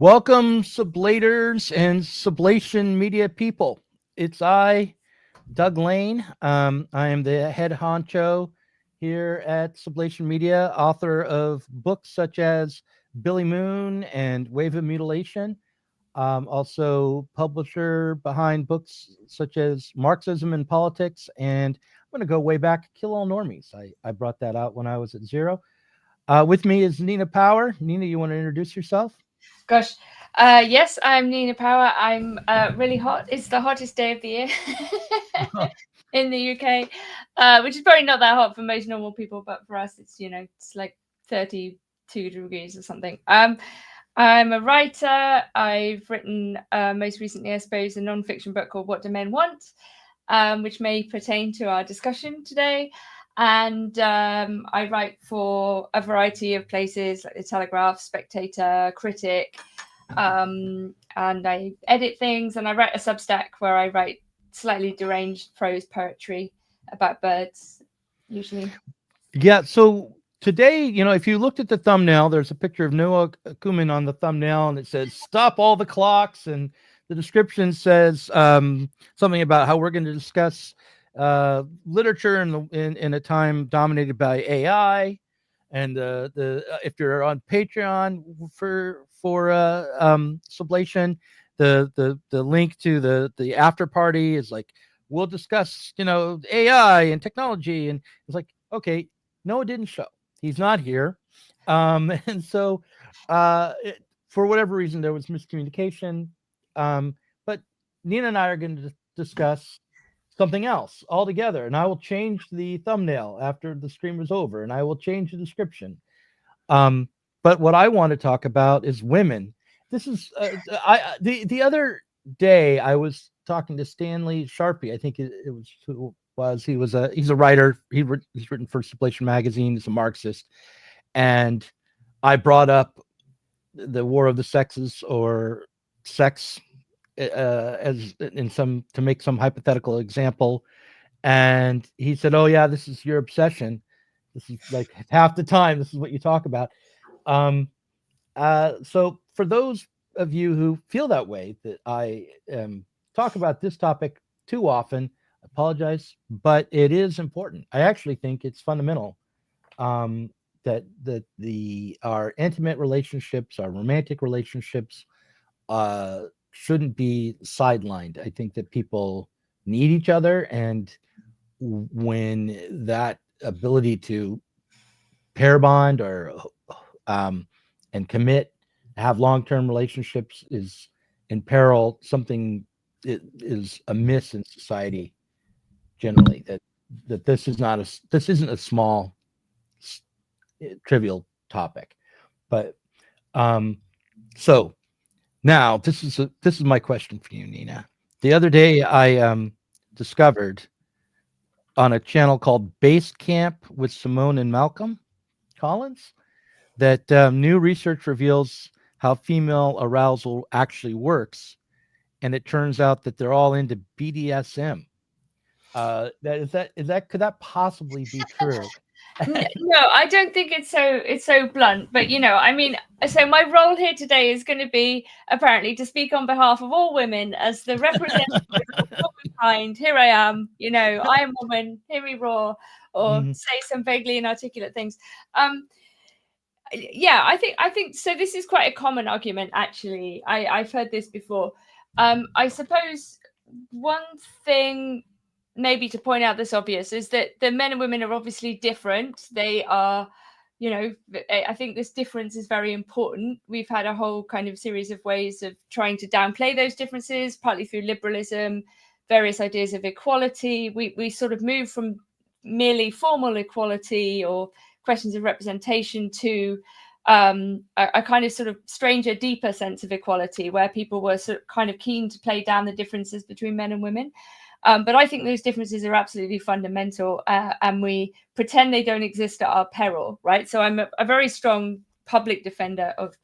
Welcome, sublators and sublation media people. It's I, Doug Lain. I am the head honcho here at Sublation Media, author of books such as Billy Moon and Wave of Mutilation. Also, publisher behind books such as Marxism and Politics. And I'm going to go way back, Kill All Normies. I brought that out when I was at Zero. With me is Nina Power. Nina, you want to introduce yourself? Gosh, yes, I'm Nina Power. I'm really hot. It's the hottest day of the year in the UK, which is probably not that hot for most normal people, but for us, it's like 32 degrees or something. I'm a writer. I've written most recently, I suppose, a non-fiction book called What Do Men Want, which may pertain to our discussion today. And I write for a variety of places like The Telegraph, Spectator, Critic, and I edit things, and I write a Substack where I write slightly deranged prose poetry about birds, usually. Yeah, so today, if you looked at the thumbnail, there's a picture of Noah Kumin on the thumbnail, and it says, "Stop all the clocks," and the description says something about how we're going to discuss literature in a time dominated by AI, and if you're on Patreon for Sublation, the link to the after party is like, we'll discuss AI and technology, and it's like, okay, Noah didn't show. He's not here, and so for whatever reason there was miscommunication. But Nina and I are going to discuss something else altogether, and I will change the thumbnail after the stream is over, and I will change the description. But what I want to talk about is women. This is the other day I was talking to Stanley Sharpie. I think it was who was he's a writer. He's written for Sublation magazine. He's a Marxist, and I brought up the War of the Sexes, or sex, as in some, to make some hypothetical example, and he said, "Oh yeah, this is your obsession. This is like half the time. This is what you talk about." So for those of you who feel that way, that I talk about this topic too often, I apologize, but it is important. I actually think it's fundamental that our intimate relationships, our romantic relationships, shouldn't be sidelined. I think that people need each other, and when that ability to pair bond or and commit, have long-term relationships is in peril, something is amiss in society generally. That this isn't a small trivial topic. But so now this is my question for you, Nina. The other day I discovered on a channel called Base Camp with Simone and Malcolm Collins that new research reveals how female arousal actually works, and it turns out that they're all into BDSM. Could that possibly be true? No, I don't think it's so blunt, but I mean, so my role here today is going to be apparently to speak on behalf of all women as the representative of womankind. Here I am, I am woman, hear me roar, or say some vaguely inarticulate things. Yeah, I think so. This is quite a common argument, actually. I've heard this before. I suppose one thing maybe to point out that's obvious is that the men and women are obviously different. They are, I think this difference is very important. We've had a whole kind of series of ways of trying to downplay those differences, partly through liberalism, various ideas of equality. We sort of move from merely formal equality or questions of representation to a kind of sort of stranger, deeper sense of equality, where people were sort of kind of keen to play down the differences between men and women. But I think those differences are absolutely fundamental, and we pretend they don't exist at our peril, right? So I'm a very strong public defender of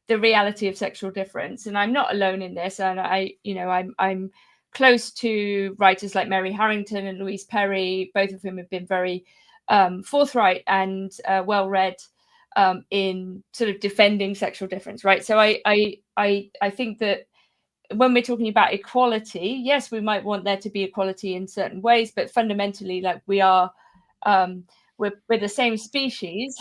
the reality of sexual difference, and I'm not alone in this. And I'm close to writers like Mary Harrington and Louise Perry, both of whom have been very forthright and well read in sort of defending sexual difference, right? So I think that when we're talking about equality, yes, we might want there to be equality in certain ways, but fundamentally, like we are, we're the same species,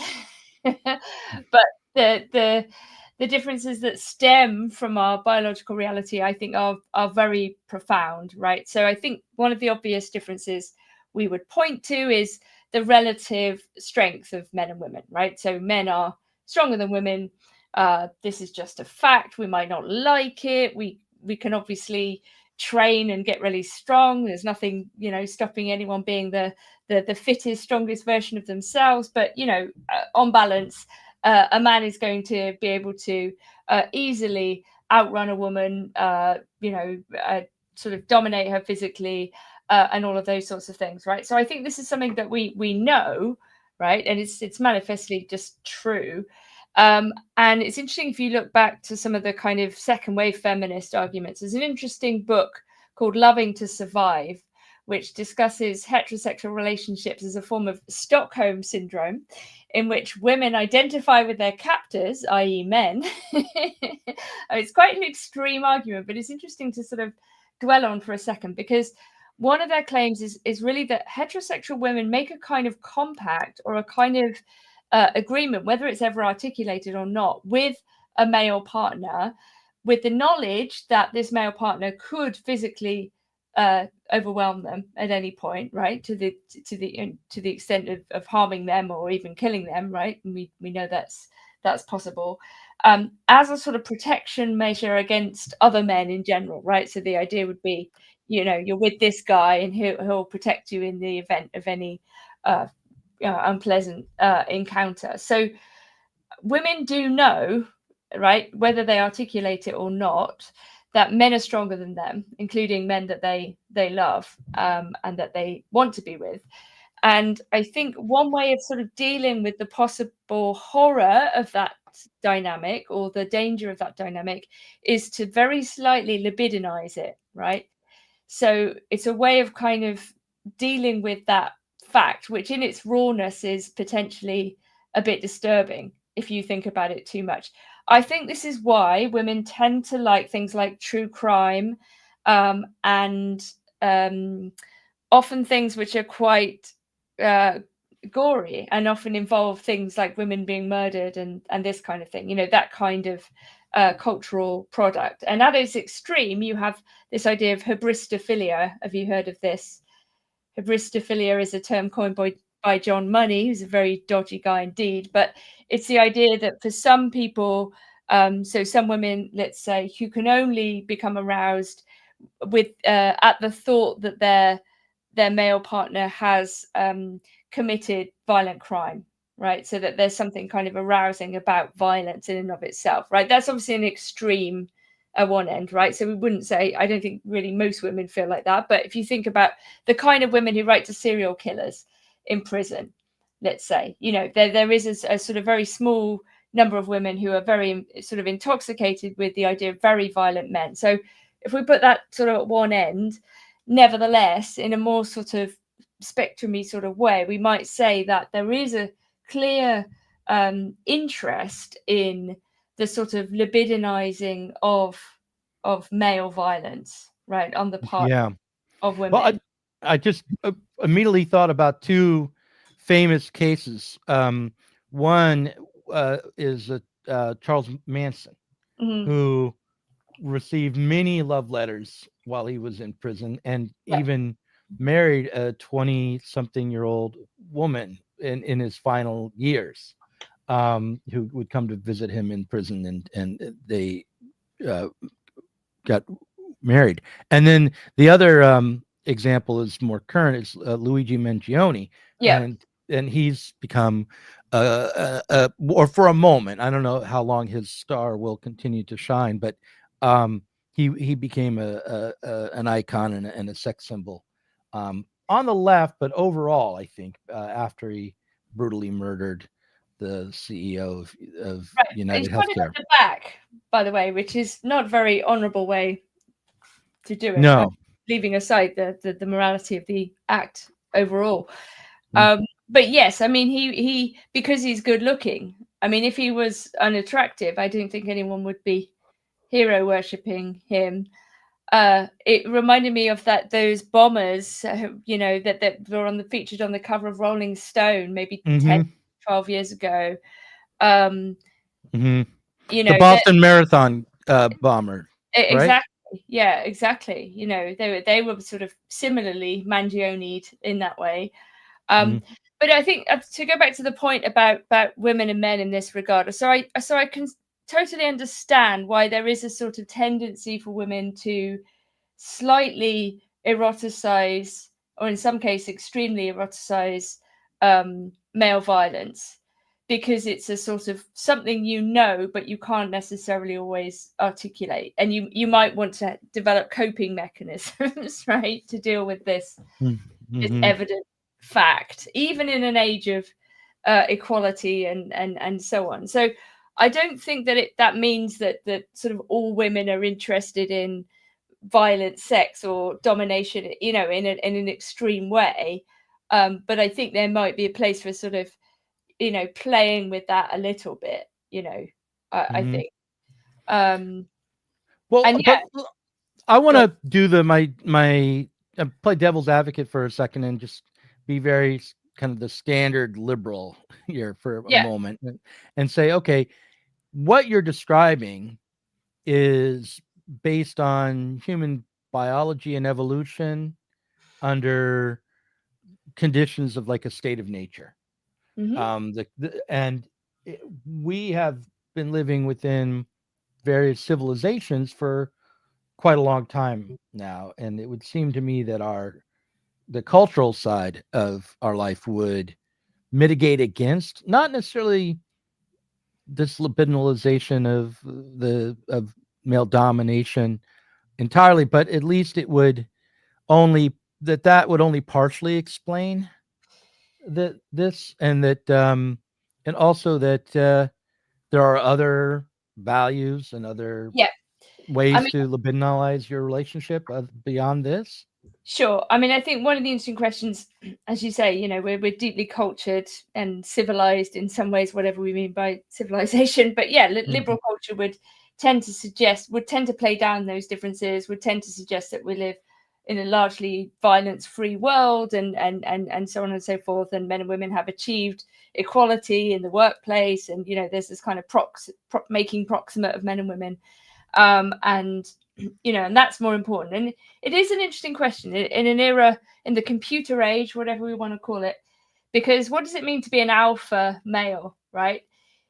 but the differences that stem from our biological reality, I think, are very profound, right? So I think one of the obvious differences we would point to is the relative strength of men and women, right? So men are stronger than women. This is just a fact. We might not like it. We can obviously train and get really strong. There's nothing, stopping anyone being the fittest, strongest version of themselves. But on balance, a man is going to be able to easily outrun a woman, sort of dominate her physically, and all of those sorts of things, right? So I think this is something that we know, right, and it's manifestly just true. And it's interesting if you look back to some of the kind of second wave feminist arguments. There's an interesting book called Loving to Survive, which discusses heterosexual relationships as a form of Stockholm syndrome, in which women identify with their captors, i.e. men. It's quite an extreme argument, but it's interesting to sort of dwell on for a second, because one of their claims is really that heterosexual women make a kind of compact or a kind of agreement, whether it's ever articulated or not, with a male partner, with the knowledge that this male partner could physically overwhelm them at any point, right? To the extent of harming them or even killing them, right? And we know that's possible, as a sort of protection measure against other men in general, right? So the idea would be, you're with this guy and he'll protect you in the event of any unpleasant encounter. So women do know, right, whether they articulate it or not, that men are stronger than them, including men that they love, and that they want to be with. And I think one way of sort of dealing with the possible horror of that dynamic, or the danger of that dynamic, is to very slightly libidinize it, right? So it's a way of kind of dealing with that fact, which in its rawness is potentially a bit disturbing if you think about it too much. I think this is why women tend to like things like true crime, and often things which are quite gory and often involve things like women being murdered and this kind of thing, that kind of cultural product. And at its extreme, you have this idea of hybristophilia. Have you heard of this? Hybristophilia is a term coined by John Money, who's a very dodgy guy indeed. But it's the idea that for some people, so some women, let's say, who can only become aroused with at the thought that their male partner has committed violent crime, right? So that there's something kind of arousing about violence in and of itself, right? That's obviously an extreme at one end, right? So we wouldn't say, I don't think really most women feel like that. But if you think about the kind of women who write to serial killers in prison, let's say, there is a sort of very small number of women who are very sort of intoxicated with the idea of very violent men. So if we put that sort of at one end, nevertheless, in a more sort of spectrumy sort of way, we might say that there is a clear interest in the sort of libidinizing of male violence, right, on the part of women. Well, I just immediately thought about two famous cases. One is Charles Manson, who received many love letters while he was in prison, and even married a 20-something-year-old woman in his final years, who would come to visit him in prison, and they got married. And then the other example is more current. It's Luigi Mangione, and he's become or for a moment, I don't know how long his star will continue to shine, but he became an icon and a sex symbol on the left. But overall, I think after he brutally murdered the CEO of United Healthcare. At the back, by the way, which is not a very honourable way to do it. No, leaving aside the morality of the act overall. But yes, I mean, he because he's good looking, I mean, if he was unattractive, I don't think anyone would be hero worshipping him. It reminded me of those bombers, that were featured on the cover of Rolling Stone maybe 10, 12 years ago. The Boston Marathon bomber, right? Exactly. Yeah, exactly. They were sort of similarly Mangione in that way. But I think to go back to the point about women and men in this regard, so I can totally understand why there is a sort of tendency for women to slightly eroticize, or in some cases extremely eroticize, male violence, because it's a sort of something but you can't necessarily always articulate, and you might want to develop coping mechanisms, right, to deal with this evident fact, even in an age of equality and so on. So I don't think that means that sort of all women are interested in violent sex or domination, in an extreme way. But I think there might be a place for sort of, playing with that a little bit, I think. Well, And but I want to do my play devil's advocate for a second and just be very kind of the standard liberal here for a moment and say, okay, what you're describing is based on human biology and evolution under conditions of like a state of nature. We have been living within various civilizations for quite a long time now, and it would seem to me that the cultural side of our life would mitigate against not necessarily this libidinalization of male domination entirely, but at least it would that would only partially explain this, and that and also that there are other values and other ways to libidinalize your relationship beyond this. Sure. I mean, I think one of the interesting questions, as you say, we're deeply cultured and civilized in some ways, whatever we mean by civilization. But yeah, liberal culture would tend to play down those differences, would tend to suggest that we live in a largely violence-free world, and so on and so forth. And men and women have achieved equality in the workplace, and there's this kind of making proximate of men and women, and that's more important. And it is an interesting question in an era, in the computer age, whatever we want to call it, because what does it mean to be an alpha male, right?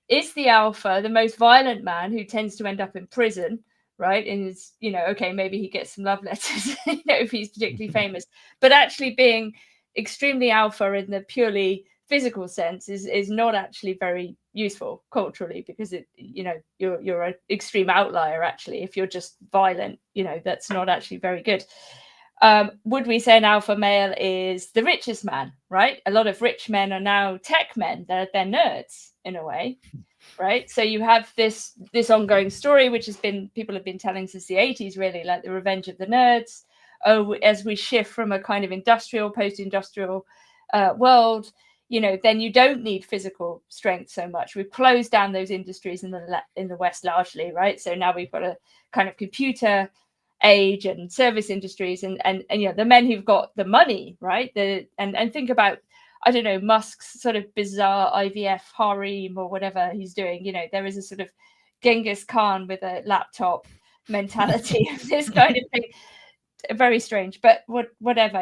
Is the alpha the most violent man who tends to end up in prison, right? And is, okay, maybe he gets some love letters, if he's particularly famous, but actually being extremely alpha in the purely physical sense is not actually very useful culturally, because you're an extreme outlier. Actually, if you're just violent, that's not actually very good. Would we say an alpha male is the richest man, right? A lot of rich men are now tech men. They're nerds in a way, right? So you have this ongoing story, which people have been telling since the 80s, really, like the revenge of the nerds. As we shift from a kind of post-industrial world, then you don't need physical strength so much. We've closed down those industries in the West largely, right? So now we've got a kind of computer age and service industries, and the men who've got the money, right? And think about, I don't know, Musk's sort of bizarre IVF harem or whatever he's doing. There is a sort of Genghis Khan with a laptop mentality of this kind of thing. Very strange, but whatever,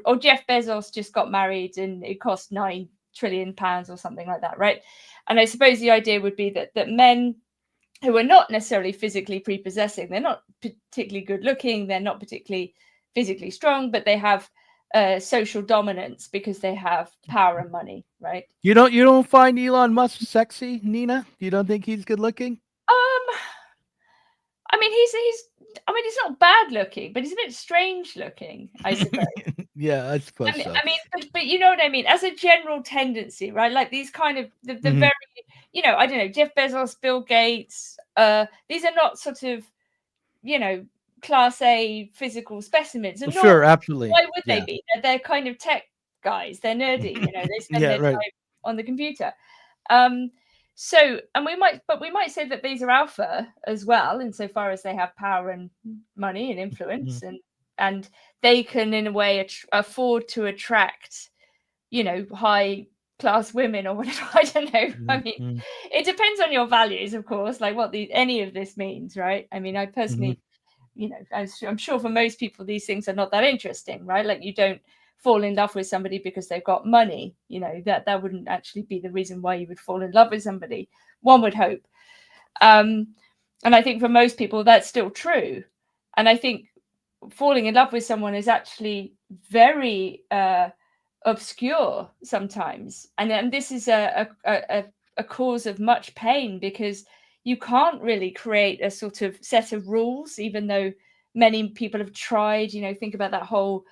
or Jeff Bezos just got married and it cost £9 trillion or something like that, right? And I suppose the idea would be that men who are not necessarily physically prepossessing, they're not particularly good looking, they're not particularly physically strong, but they have social dominance because they have power and money, right? You don't find Elon Musk sexy, Nina? You don't think he's good looking? I mean, he's not bad looking, but he's a bit strange looking, I suppose. Yeah, I suppose so. I mean, but you know what I mean? As a general tendency, right? Like these kind of the very, I don't know, Jeff Bezos, Bill Gates, these are not sort of, class A physical specimens. And sure, absolutely. Why would they be? They're kind of tech guys. They're nerdy, they spend their time on the computer. So, and we might say that these are alpha as well, insofar as they have power and money and influence, and they can, in a way, afford to attract, high class women or whatever. I don't know. I mean, it depends on your values, of course, like what any of this means, right? I mean, I personally, I'm sure for most people these things are not that interesting, right? Like, you don't fall in love with somebody because they've got money. That wouldn't actually be the reason why you would fall in love with somebody, one would hope. And I think for most people that's still true. And I think falling in love with someone is actually very obscure sometimes, and this is a cause of much pain, because you can't really create a sort of set of rules, even though many people have tried. Think about that whole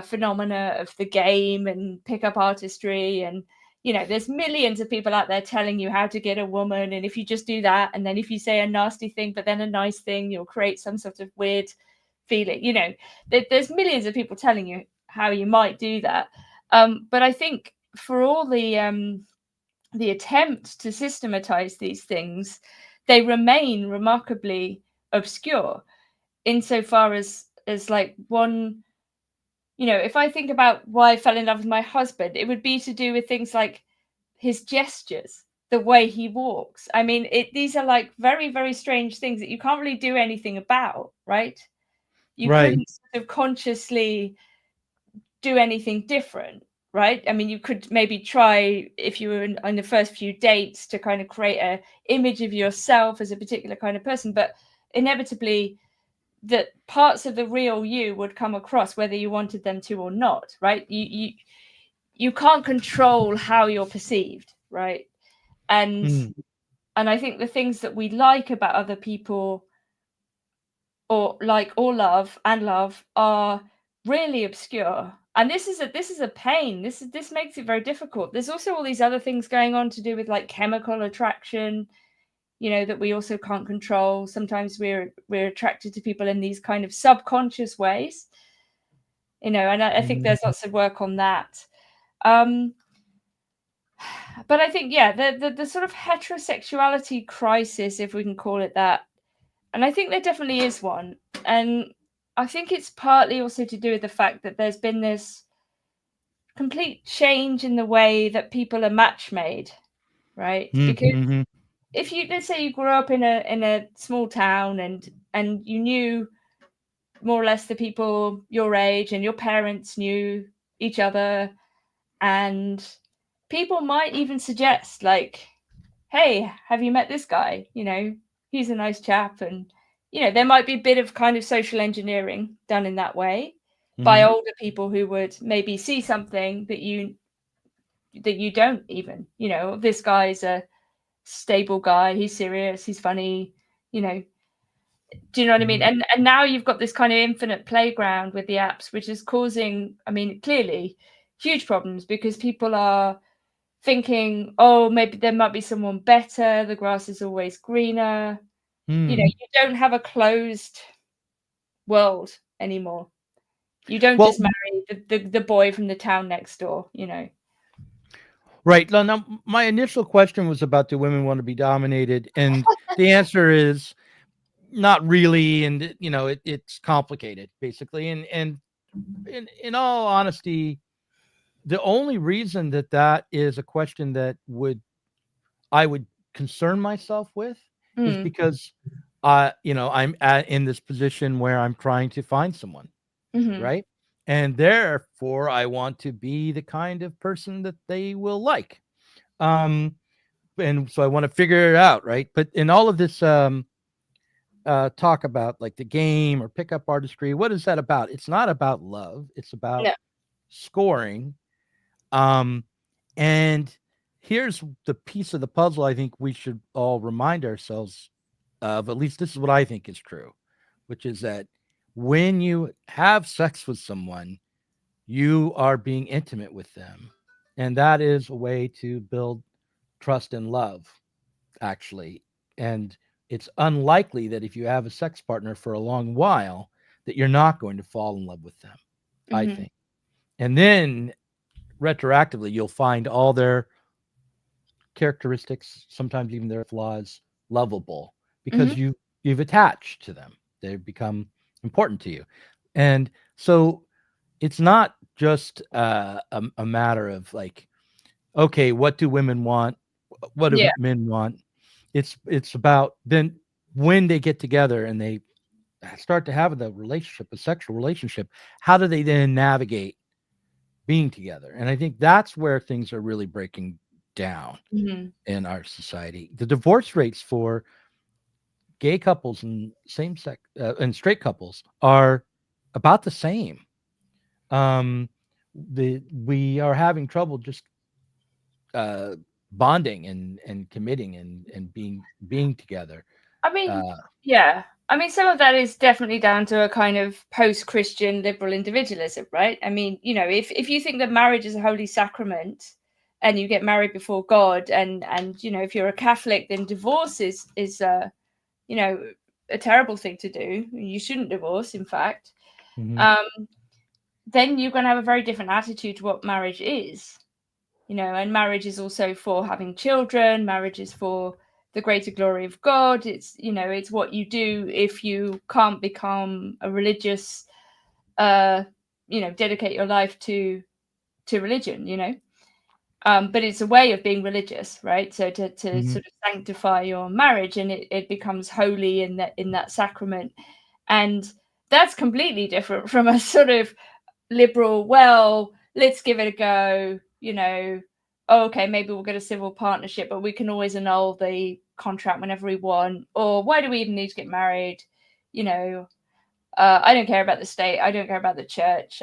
phenomena of the game and pickup artistry, and there's millions of people out there telling you how to get a woman, and if you just do that, and then if you say a nasty thing but then a nice thing, you'll create some sort of weird feeling. There's millions of people telling you how you might do that. But I think for all the attempt to systematize these things, they remain remarkably obscure, insofar as like one, if I think about why I fell in love with my husband, it would be to do with things like his gestures, the way he walks. I mean, these are like very, very strange things that you can't really do anything about, right? You couldn't sort of consciously do anything different, right? I mean, you could maybe try, if you were on the first few dates, to kind of create a image of yourself as a particular kind of person, but inevitably that parts of the real you would come across whether you wanted them to or not, right? You can't control how you're perceived, right? And I think the things that we like about other people, or love are really obscure. And this is a pain. This makes it very difficult. There's also all these other things going on to do with like chemical attraction, that we also can't control. Sometimes we're attracted to people in these kind of subconscious ways, and I think there's lots of work on that. But I think, the sort of heterosexuality crisis, if we can call it that, and I think there definitely is one. And I think it's partly also to do with the fact that there's been this complete change in the way that people are match made, right? Because if let's say you grew up in a small town, and you knew more or less the people your age, and your parents knew each other, and people might even suggest, like, hey, have you met this guy? He's a nice chap. And there might be a bit of kind of social engineering done in that way by older people who would maybe see something that you don't even, this guy's a stable guy, he's serious, he's funny, do you know what I mean? And now you've got this kind of infinite playground with the apps, which is causing, I mean, clearly huge problems, because people are thinking, oh, maybe there might be someone better, the grass is always greener. You don't have a closed world anymore. You don't just marry the boy from the town next door, Right. Now, my initial question was about, do women want to be dominated? And the answer is not really. And, it's complicated, basically. And in all honesty, the only reason that is a question that I would concern myself with is because, I'm in this position where I'm trying to find someone, right? And therefore, I want to be the kind of person that they will like. And so I want to figure it out, right? But in all of this talk about like the game or pickup artistry, what is that about? It's not about love. It's about scoring. And here's the piece of the puzzle I think we should all remind ourselves of. At least this is what I think is true, which is that when you have sex with someone, you are being intimate with them. And that is a way to build trust and love, actually. And it's unlikely that if you have a sex partner for a long while, that you're not going to fall in love with them, I think. And then retroactively, you'll find all their characteristics, sometimes even their flaws, lovable because Hmm. you've attached to them. They've become important to you, and so it's not just a matter of like, okay, what do women want? What do Yeah. men want? It's about then when they get together and they start to have the relationship, a sexual relationship, how do they then navigate being together? And I think that's where things are really breaking down Hmm. in our society. The divorce rates for gay couples and same sex and straight couples are about the same. Um, we are having trouble just uh, bonding and committing and being together. I mean, Uh, yeah. I mean, some of that is definitely down to a kind of post-Christian liberal individualism, right? I mean, if you think that marriage is a holy sacrament and you get married before God, and if you're a Catholic, then divorce is you know a terrible thing to do. You shouldn't divorce, in fact. mhm, Um, then you're going to have a very different attitude to what marriage is. And marriage is also for having children. Marriage is for the greater glory of God. It's what you do if you can't become a religious, dedicate your life to religion. But it's a way of being religious, right? So to mhm, sort of sanctify your marriage, and it becomes holy in that sacrament. And that's completely different from a sort of liberal, well, let's give it a go, okay, maybe we'll get a civil partnership, but we can always annul the contract whenever we want. Or why do we even need to get married? You know, I don't care about the state. I don't care about the church.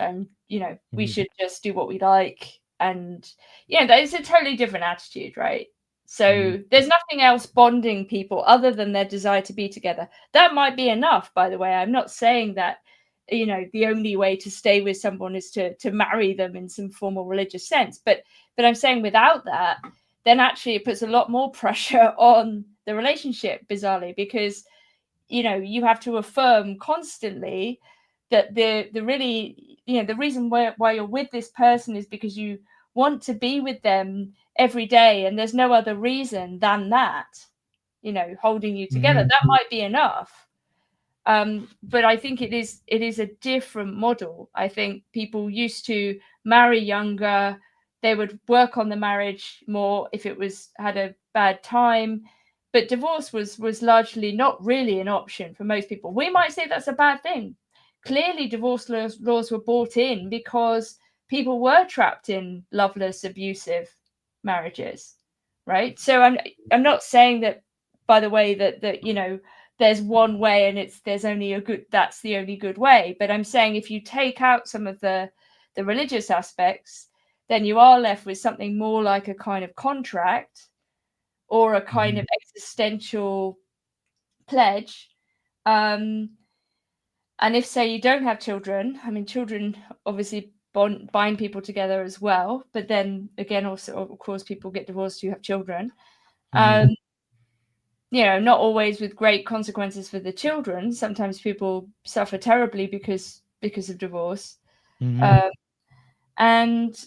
We mhm, should just do what we like. And that is a totally different attitude, right? mhm, So there's nothing else bonding people other than their desire to be together. That might be enough, by the way. I'm not saying that, the only way to stay with someone is to marry them in some formal religious sense. But I'm saying without that, then actually it puts a lot more pressure on the relationship, bizarrely, because you have to affirm constantly that the really the reason why you're with this person is because you want to be with them every day, and there's no other reason than that, holding you together. mhm, That might be enough. But I think it is a different model. I think people used to marry younger. They would work on the marriage more if it was had a bad time. But divorce was largely not really an option for most people. We might say that's a bad thing. Clearly, divorce laws were brought in because people were trapped in loveless, abusive marriages, right? So I'm not saying that, by the way, that there's one way and that's the only good way. But I'm saying if you take out some of the religious aspects, then you are left with something more like a kind of contract or a kind mhm, of existential pledge. um and if, say, you don't have children, I mean, children obviously bind people together as well, but then again, also, of course, people get divorced who have children. mhm, um not always with great consequences for the children. Sometimes people suffer terribly because of divorce. mhm. Um, and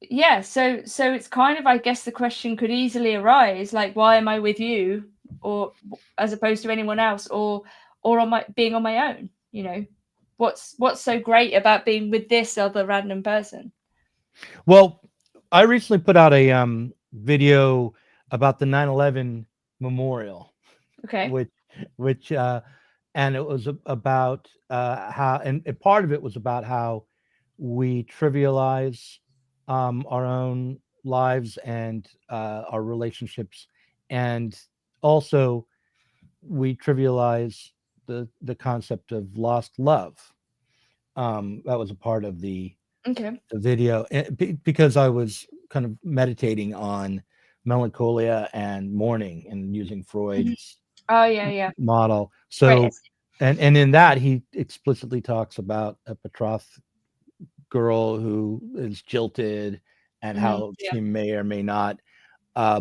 yeah, so it's kind of, I guess the question could easily arise, like, why am I with you, or as opposed to anyone else, or on my being on my own? What's so great about being with this other random person? Well, I recently put out a video about the 9/11 memorial, Okay. which which and it was about how, and part of it was about how we trivialize our own lives and our relationships, and also we trivialize the concept of lost love. That was a part of Okay. the video, because I was kind of meditating on melancholia and mourning and using Mhm. Freud's Oh, yeah, yeah. model. Great. So, and in that he explicitly talks about a betrothed girl who is jilted and how Yeah. she may or may not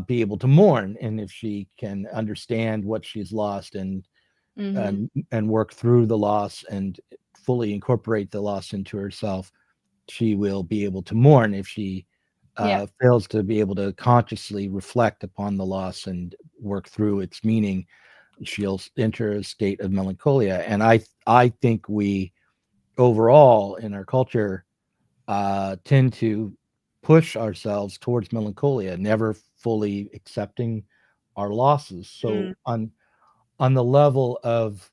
be able to mourn, and if she can understand what she's lost Hmm. and work through the loss and fully incorporate the loss into herself, she will be able to mourn if she Yeah. fails to be able to consciously reflect upon the loss and work through its meaning, she'll enter a state of melancholia. And I think we overall in our culture tend to push ourselves towards melancholia, never fully accepting our losses. So Mm. on the level of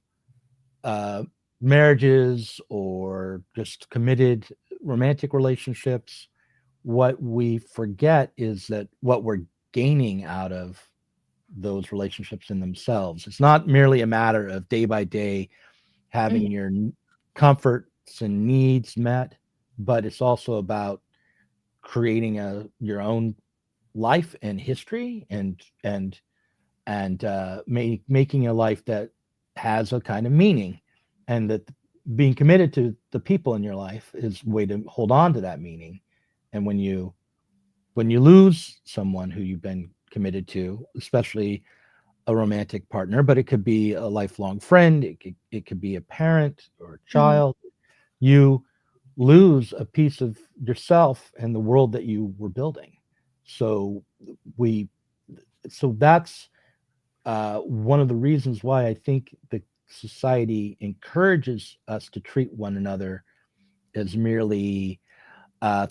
uh, marriages or just committed romantic relationships, what we forget is that what we're gaining out of those relationships in themselves. It's not merely a matter of day by day Mhm. having your comforts and needs met, but it's also about creating your own life and history and making a life that has a kind of meaning, and that being committed to the people in your life is a way to hold on to that meaning. And when you lose someone who you've been committed to, especially a romantic partner, but it could be a lifelong friend, it could be a parent or a Mhm. child, you lose a piece of yourself and the world that you were building. So we so that's one of the reasons why I think the society encourages us to treat one another as merely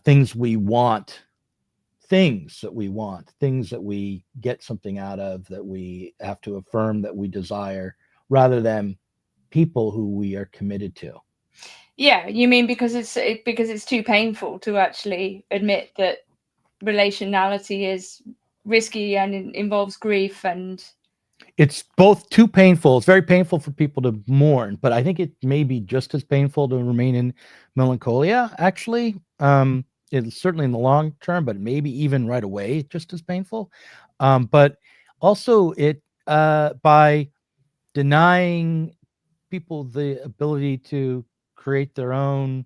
things we want, things that we get something out of, that we have to affirm that we desire, rather than people who we are committed to. Yeah, you mean because it's too painful to actually admit that relationality is risky and involves grief and It's both too painful. It's very painful for people to mourn, but I think it may be just as painful to remain in melancholia, actually. It's certainly in the long term, but maybe even right away, just as painful. But also, it by denying people the ability to create their own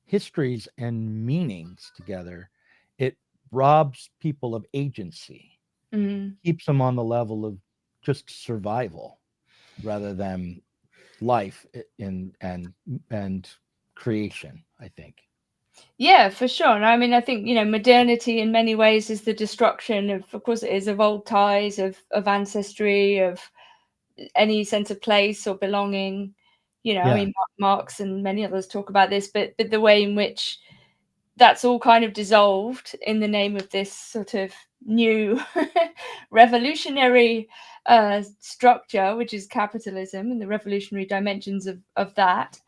histories and meanings together, it robs people of agency, mm, keeps them on the level of just survival rather than life and creation, I think. yeah, for sure. And I mean, I think, modernity in many ways is the destruction of course, it is of old ties, of ancestry, of any sense of place or belonging. I Yeah. mean, Marx and many others talk about this, but the way in which that's all kind of dissolved in the name of this sort of new revolutionary structure, which is capitalism, and the revolutionary dimensions of that.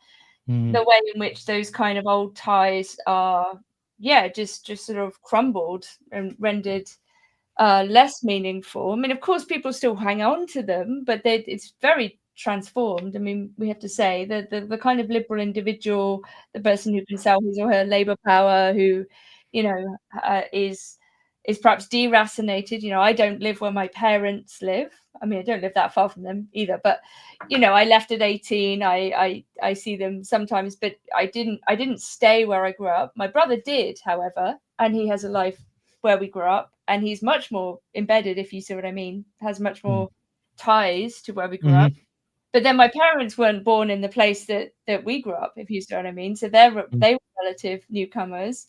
Mhm. The way in which those kind of old ties are, yeah, just sort of crumbled and rendered less meaningful. I mean, of course, people still hang on to them, but it's very transformed. I mean, we have to say that the kind of liberal individual, the person who can sell his or her labor power, who, you know, is perhaps deracinated. I don't live where my parents live. I mean, I don't live that far from them either, but I left at 18. I see them sometimes, but I didn't stay where I grew up. My brother did, however, and he has a life where we grew up, and he's much more embedded, if you see what I mean, has much Mhm. more ties to where we grew up. Mhm. But then my parents weren't born in the place that we grew up, if you see what I mean. So Mhm. they were relative newcomers.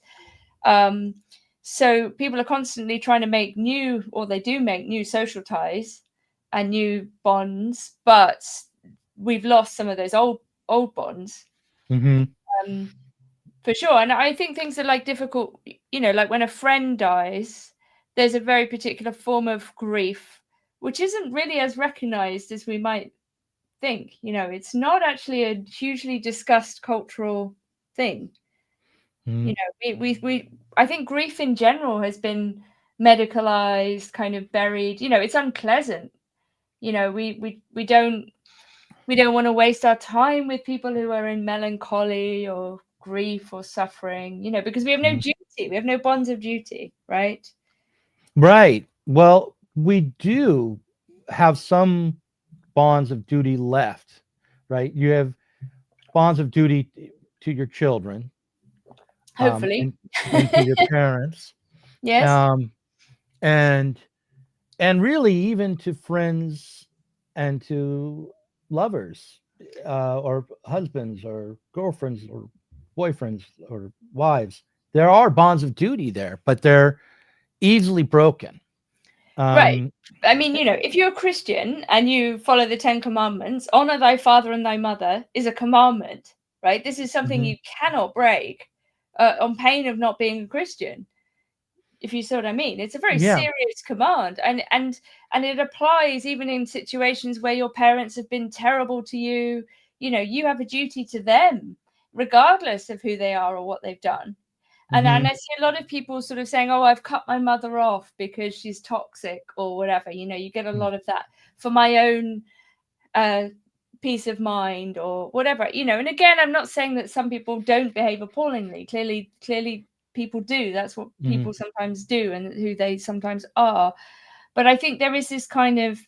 Um, so people are constantly trying to make new, or they do make new social ties and new bonds, but we've lost some of those old bonds. Mhm. Um, for sure. And I think things are like difficult, like when a friend dies, there's a very particular form of grief, which isn't really as recognized as we might think. It's not actually a hugely discussed cultural thing. Mhm. I think grief in general has been medicalized, kind of buried. It's unpleasant. We don't want to waste our time with people who are in melancholy or grief or suffering, because we have no Mhm. duty. We have no bonds of duty, right? Right. Well, we do have some bonds of duty left, right? You have bonds of duty to your children, um, Hopefully. and and to your parents, Yes. um, and and really even to friends and to lovers, or husbands or girlfriends or boyfriends or wives. there are bonds of duty there, but they're easily broken. Right. Um, I mean, if you're a Christian and you follow the Ten Commandments, honor thy father and thy mother is a commandment, right? This is something mhm. you cannot break on pain of not being a Christian. If you see what I mean, it's a very Yeah. serious command, and it applies even in situations where your parents have been terrible to you. You have a duty to them, regardless of who they are or what they've done. And Hmm. I see a lot of people sort of saying, "Oh, I've cut my mother off because she's toxic or whatever." You get a lot of that for my own uh, peace of mind or whatever. And again, I'm not saying that some people don't behave appallingly. Clearly, people do. That's what Hmm. people sometimes do, and who they sometimes are. But I think there is this kind of,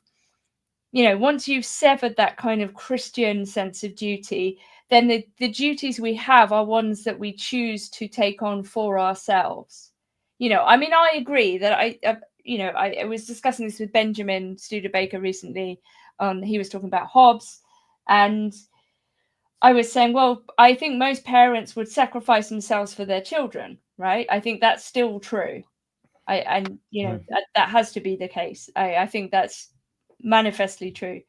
once you've severed that kind of Christian sense of duty, then the duties we have are ones that we choose to take on for ourselves. I mean, I agree that I was discussing this with Benjamin Studebaker recently. He was talking about Hobbes, and I was saying, well, I think most parents would sacrifice themselves for their children, right? I think that's still true. That has to be the case. I think that's manifestly true,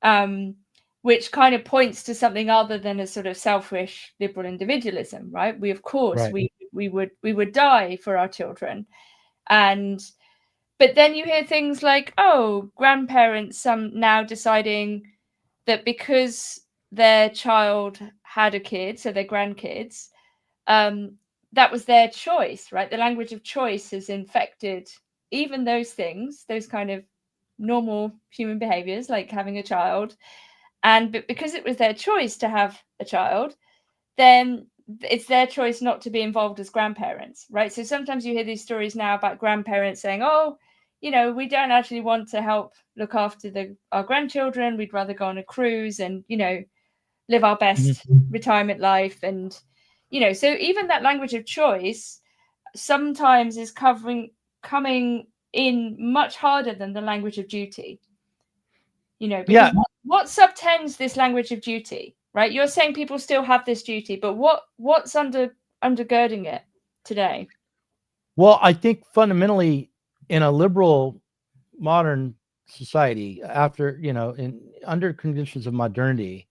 um, which kind of points to something other than a sort of selfish liberal individualism, right? We, of course, Right. we would die for our children, and but then you hear things like, oh, grandparents now deciding that because their child had a kid, so their grandkids, um, that was their choice, right? The language of choice has infected even those things, those kind of normal human behaviors like having a child. But because it was their choice to have a child, then it's their choice not to be involved as grandparents, right? So sometimes you hear these stories now about grandparents saying, oh, we don't actually want to help look after our grandchildren. We'd rather go on a cruise and, live our Mhm. best retirement life. And, so even that language of choice sometimes is coming in much harder than the language of duty, because Yeah. what subtends this language of duty, right? You're saying people still have this duty, but what's undergirding it today? Well, I think fundamentally in a liberal modern society, after, in under conditions of modernity,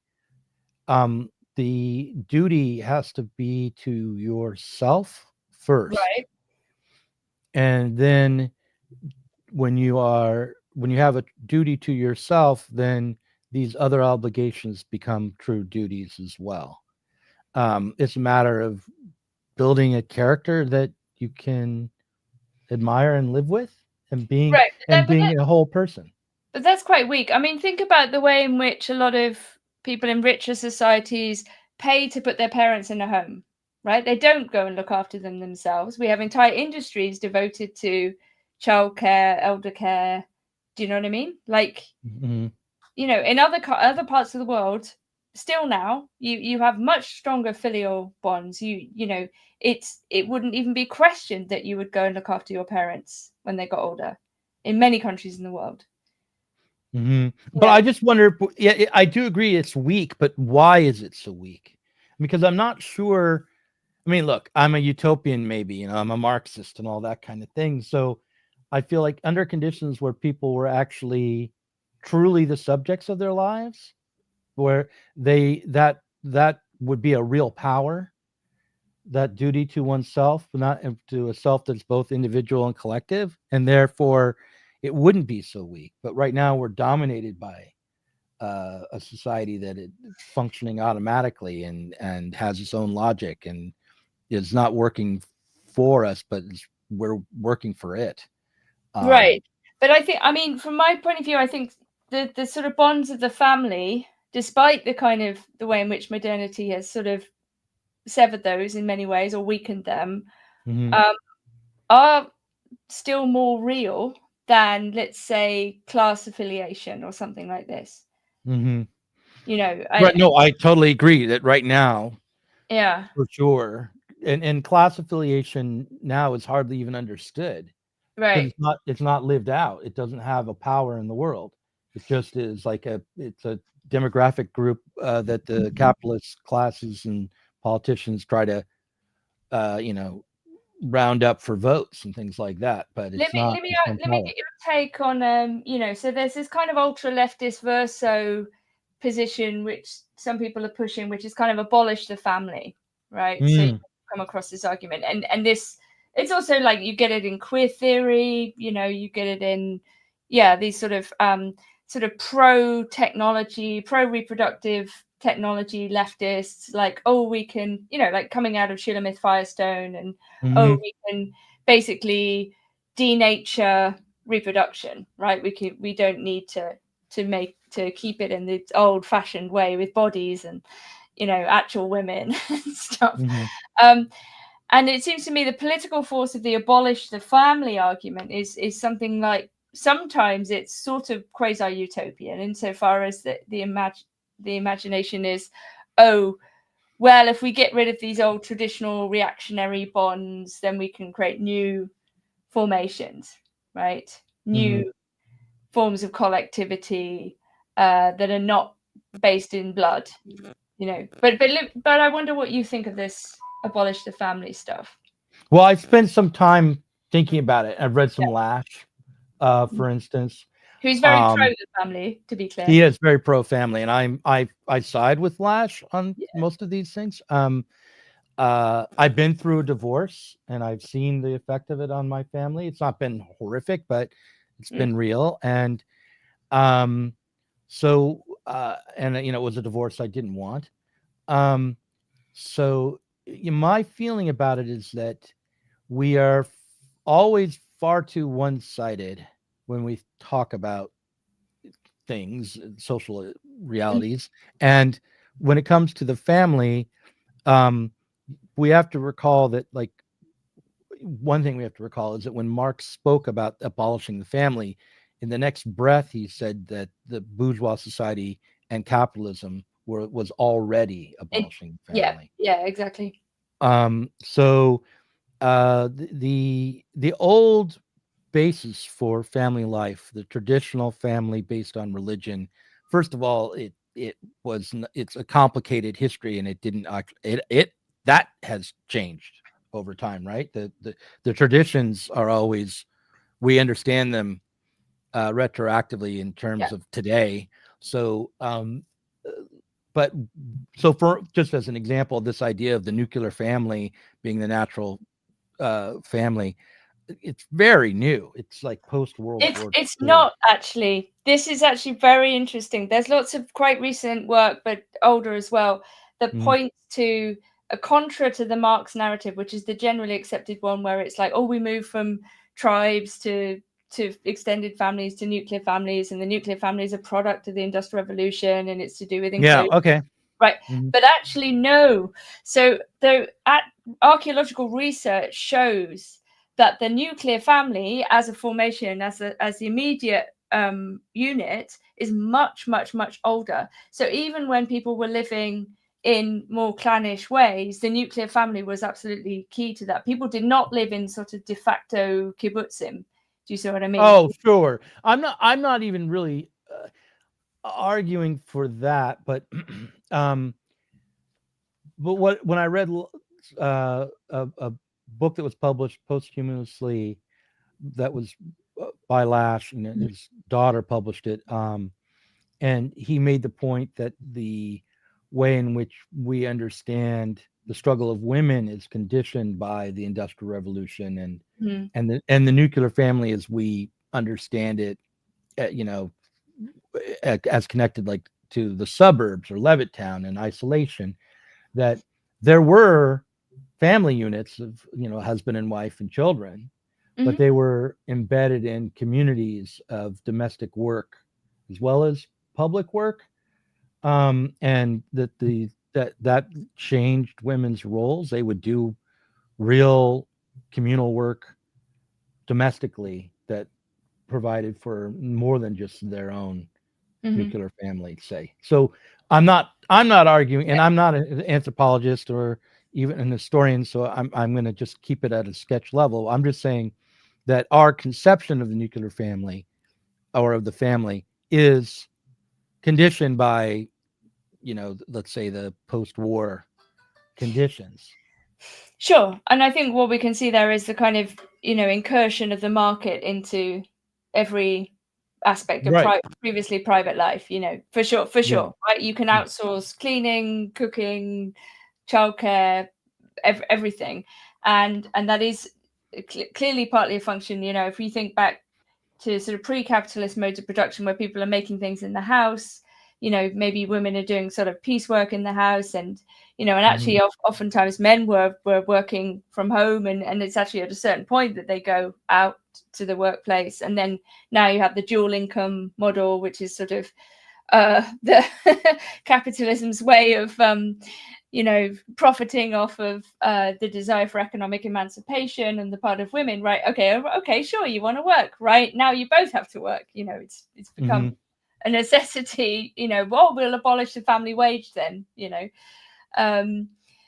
the duty has to be to yourself first. Right. And then when you have a duty to yourself, then these other obligations become true duties as well. It's a matter of building a character that you can admire and live with, and being Right. and being a whole person. But that's quite weak. I mean, think about the way in which a lot of people in richer societies pay to put their parents in a home, right? They don't go and look after them themselves. We have entire industries devoted to childcare, elder care. Do you know what I mean? Like, Mhm. in other parts of the world, still now you have much stronger filial bonds. It wouldn't even be questioned that you would go and look after your parents when they got older in many countries in the world. Mhm. You But know, I just wonder, yeah, I do agree it's weak, but why is it so weak? Because I'm not sure. I mean, look, I'm a utopian, maybe, I'm a Marxist and all that kind of thing. So I feel like under conditions where people were actually truly the subjects of their lives, where that would be a real power, that duty to oneself, not to a self that's both individual and collective, and therefore it wouldn't be so weak. But right now we're dominated by a society that is functioning automatically and has its own logic and is not working for us, but we're working for it. right. Um, But I mean, from my point of view, I think the sort of bonds of the family, despite the kind of the way in which modernity has sort of severed those in many ways or weakened them, mhm, um, are still more real than, let's say, class affiliation or something like this. mhm. I Right. No, I totally agree that right now, yeah, for sure, and class affiliation now is hardly even understood because right. it's not lived out. It doesn't have a power in the world. It just is like it's a demographic group that the capitalist classes and politicians try to, uh, you know, round up for votes and things like that, but Let it's me not. let me It's let me power. get your take on so there's this kind of ultra leftist verso position which some people are pushing, which is kind of abolish the family, right? So you Mm, come across this argument, and this, it's also like you get it in queer theory, you get it in these sort of pro technology, pro reproductive technology leftists, like, oh, we can, like coming out of Shulamith Firestone, and oh, mhm, we can basically denature reproduction, right? We don't need to keep it in the old fashioned way with bodies and actual women and stuff. mhm, And it seems to me the political force of the abolish the family argument is something like, sometimes it's sort of quasi utopian insofar as the imagination is, oh, well, if we get rid of these old traditional reactionary bonds, then we can create new formations, right? mhm. New forms of collectivity that are not based in blood, But I wonder what you think of this abolish the family stuff. Well, I've spent some time thinking about it. I've read some Yeah. Lash, for instance. Who's very pro Um, the family, to be clear. he is very pro family, and I side with Lash on Yeah. most of these things. I've been through a divorce, and I've seen the effect of it on my family. It's not been horrific, but it's Mm. been real. And um, so, and it was a divorce I didn't want. Um, so, my feeling about it is that we are always far too one-sided when we talk about things, social Mm. realities, and when it comes to the family, um, we have to recall that, like, one thing we have to recall is that when Marx spoke about abolishing the family, in the next breath he said that the bourgeois society and capitalism was already It, abolishing the yeah, family. yeah, exactly. So the old basis for family life, the traditional family based on religion, first of all, it's a complicated history, and it didn't it that has changed over time, right? The traditions are always, we understand them retroactively in Yeah. terms of today. So uh, but so, for just as an example, this idea of the nuclear family being the natural family, it's very new. It's like post World War It's II. not actually. This is actually very interesting. There's lots of quite recent work, but older as well, that Mhm. points to a contra to the Marx narrative, which is the generally accepted one, where it's like, oh, we move from tribes to extended families to nuclear families, and the nuclear family is a product of the Industrial Revolution, and it's to do with Yeah. enclosure. Okay. Right. Mhm. But actually, no. So archaeological research shows that the nuclear family as a formation, as the immediate unit, is much, much, much older. So even when people were living in more clannish ways, the nuclear family was absolutely key to that. People did not live in sort of de facto kibbutzim. Do you see what I mean? Oh, sure. I'm not even really arguing for that, but um, but when I read a book that was published posthumously, that was by Lash, and his daughter published it. And he made the point that the way in which we understand the struggle of women is conditioned by the Industrial Revolution, Mm-hmm. and the nuclear family as we understand it, uh, you know, as connected like to the suburbs or Levittown and isolation. That there were family units of husband and wife and children, but Mm-hmm. they were embedded in communities of domestic work as well as public work, and that changed women's roles. They would do real communal work domestically that provided for more than just their own Mm-hmm. nuclear family, say. So I'm not arguing, and I'm not an anthropologist or even an historian, so I'm going to just keep it at a sketch level. I'm just saying that our conception of the nuclear family, or of the family, is conditioned by let's say the post-war conditions. Sure. And I think what we can see there is the kind of, incursion of the market into every aspect of Right. previously private life, for sure, Yeah. right? You can outsource cleaning, cooking, childcare, everything. And that is clearly partly a function, if we think back to sort of pre-capitalist modes of production where people are making things in the house, maybe women are doing sort of piecework in the house, and and actually oftentimes men were working from home, and it's actually at a certain point that they go out to the workplace. And then now you have the dual income model, which is sort of the capitalism's way of profiting off of the desire for economic emancipation on the part of women, right? Okay, sure, you want to work, right? Now you both have to work. It's become a necessity. Well, we'll abolish the family wage then.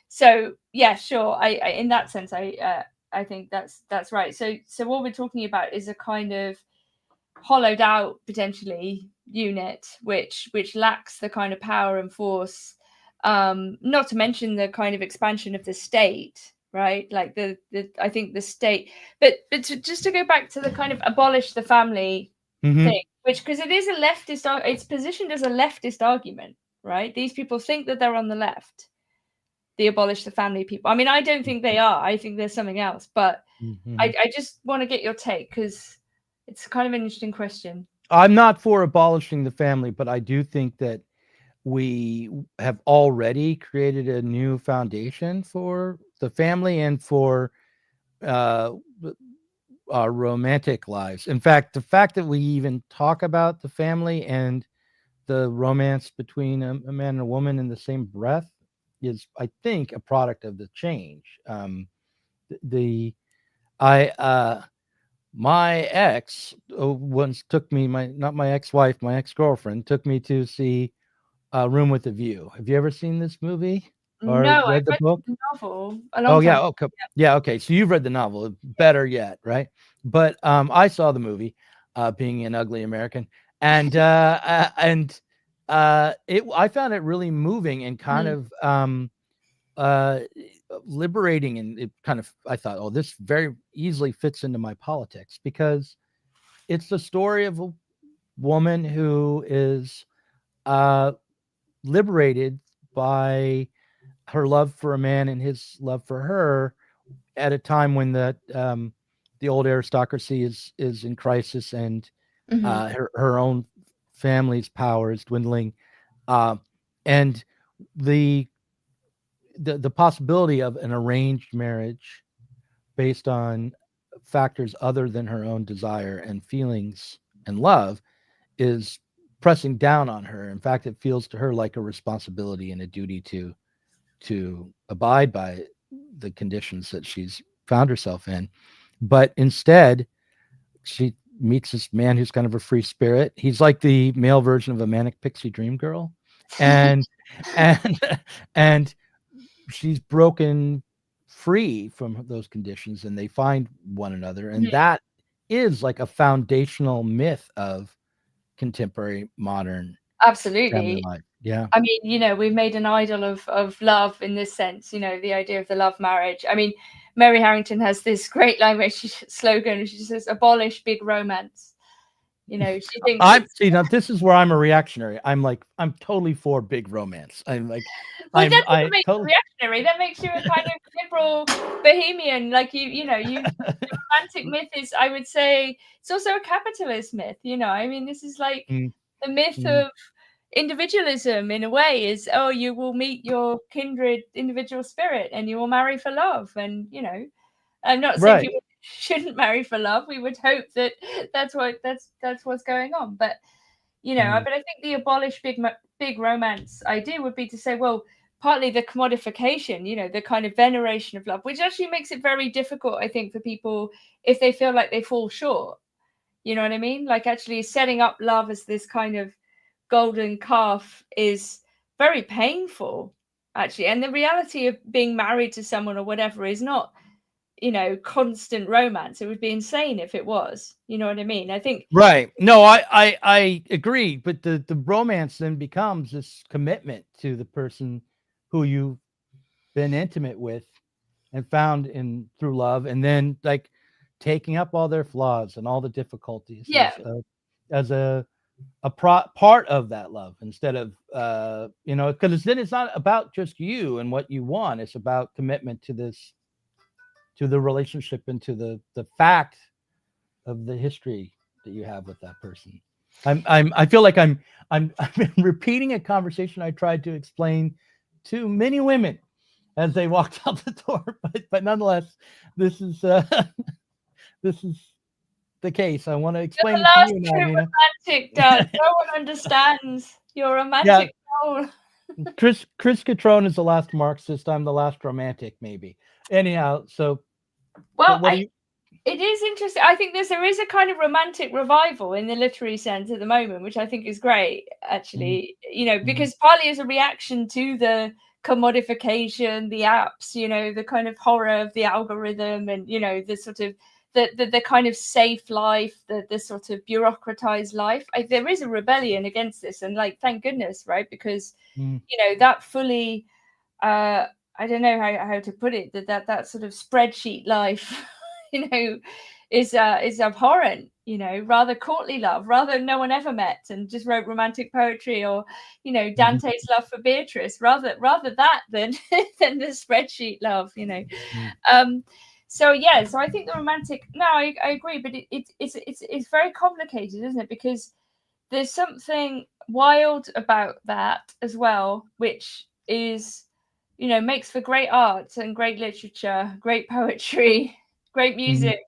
So yeah, sure. I in that sense, I think that's right. So what we're talking about is a kind of hollowed out potentially unit which lacks the kind of power and force, not to mention the kind of expansion of the state, right? Like the I think the state, but just to go back to the kind of abolish the family thing, which, because it is a leftist, it's positioned as a leftist argument, right? These people think that they're on the left, the abolish the family people. I mean, I don't think they are. I think there's something else, but I just want to get your take, because it's kind of an interesting question. I'm not for abolishing the family, but I do think that we have already created a new foundation for the family and for our romantic lives. In fact, the fact that we even talk about the family and the romance between a man and a woman in the same breath is, I think, a product of the change. My ex once took me, not my ex-wife, my ex-girlfriend took me to see Room with a View. Have you ever seen this movie or No, I read the read book? the novel a Oh long time yeah, ago. okay. Yeah, okay. So you've read the novel. Better yet, right? But I saw the movie, being an ugly American, and I found it really moving and kind of uh liberating, and it kind of, I thought, oh, this very easily fits into my politics, because it's the story of a woman who is liberated by her love for a man and his love for her at a time when the old aristocracy is in crisis, and her own family's power is dwindling, and the the possibility of an arranged marriage based on factors other than her own desire and feelings and love is pressing down on her. In fact, it feels to her like a responsibility and a duty to abide by the conditions that she's found herself in. But instead, she meets this man who's kind of a free spirit. He's like the male version of a manic pixie dream girl. And and and she's broken free from those conditions, and they find one another. And that is like a foundational myth of contemporary modern family Absolutely. life. Yeah. I mean, we've made an idol of love in this sense, the idea of the love marriage. I mean, Mary Harrington has this great line where slogan, she says, abolish big romance. She thinks I'm it's, see now this is where I'm a reactionary. I'm totally for big romance. I'm like well, that doesn't I make you totally reactionary. That makes you a kind of liberal bohemian. Like the romantic myth is, I would say, it's also a capitalist myth. I mean, this is like Mm, the myth mm, of individualism in a way is, oh, you will meet your kindred individual spirit and you will marry for love. And I'm not saying right. people shouldn't marry for love. We would hope that that's what's going on. But Mm, but I think the abolish big romance idea would be to say, well, partly the commodification, the kind of veneration of love, which actually makes it very difficult, I think, for people if they feel like they fall short. You know what I mean? Like, actually setting up love as this kind of golden calf is very painful, actually. And the reality of being married to someone or whatever is not, constant romance. It would be insane if it was. You know what I mean? I think. right. No, I agree, but the romance then becomes this commitment to the person who you've been intimate with and found in through love, and then like taking up all their flaws and all the difficulties Yeah. as a part of that love, instead of because then it's not about just you and what you want. It's about commitment to the relationship, and to the fact of the history that you have with that person. I feel like I'm repeating a conversation I tried to explain to many women as they walked out the door, but nonetheless, this is this is the case. I want to You're explain the it to last you now, true Nina. romantic, Dad. No one understands your Yeah, romantic soul. Chris Catrone is the last Marxist. I'm the last romantic, maybe. Anyhow, so Well, but what do you? it is interesting. I think there is a kind of romantic revival in the literary sense at the moment, which I think is great, actually. Because partly as a reaction to the commodification, the apps, the kind of horror of the algorithm, and the sort of the kind of safe life, the sort of bureaucratized life. There is a rebellion against this, and like, thank goodness, right? Because that fully I don't know how to put it, that sort of spreadsheet life is abhorrent, rather courtly love, rather no one ever met and just wrote romantic poetry, or Dante's love for Beatrice, rather that than than the spreadsheet love. So I think the romantic, no, I agree, but it's very complicated, isn't it? Because there's something wild about that as well, which is, makes for great art and great literature, great poetry, great music.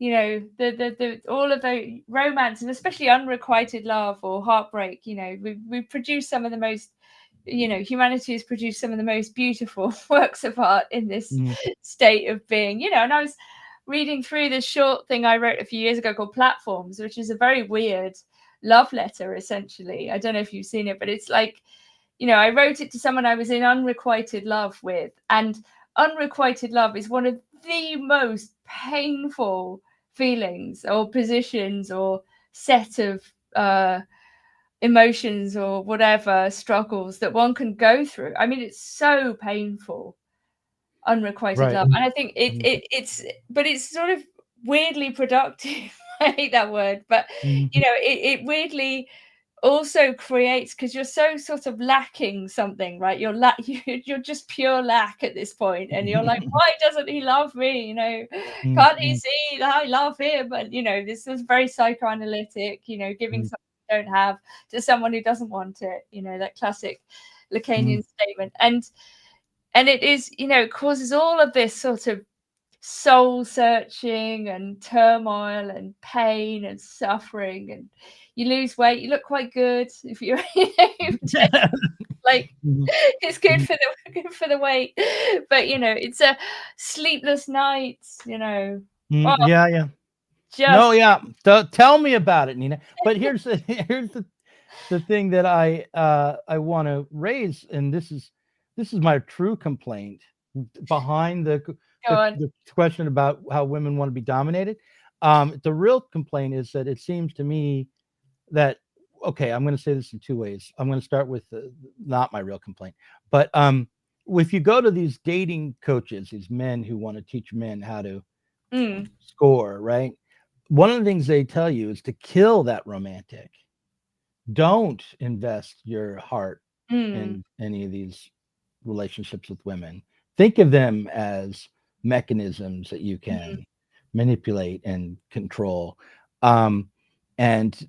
The all of the romance, and especially unrequited love or heartbreak. We produce some of the most, humanity has produced some of the most beautiful works of art in this state of being. And I was reading through this short thing I wrote a few years ago called Platforms, which is a very weird love letter, essentially. I don't know if you've seen it, but it's like, I wrote it to someone I was in unrequited love with, and unrequited love is one of the most painful feelings or positions or set of emotions or whatever struggles that one can go through. I mean, it's so painful, unrequited love, and I think it's sort of weirdly productive. I hate that word, but it weirdly also creates, because you're so sort of lacking something, right? You're just pure lack at this point, and you're like, why doesn't he love me? Can't he see that I love him? And this is very psychoanalytic, giving something you don't have to someone who doesn't want it, that classic Lacanian statement. And it is, it causes all of this sort of soul searching and turmoil and pain and suffering, and you lose weight, you look quite good if you're like it's good for the weight, but it's a sleepless nights, oh, Yeah. No, just yeah. Tell me about it, Nina. But here's the thing that I want to raise, and this is my true complaint behind go on. the question about how women want to be dominated. The real complaint is that it seems to me that, okay, I'm going to say this in two ways. I'm going to start with not my real complaint, but if you go to these dating coaches, these men who want to teach men how to score, right? One of the things they tell you is to kill that romantic. Don't invest your heart in any of these relationships with women. Think of them as mechanisms that you can manipulate and control, and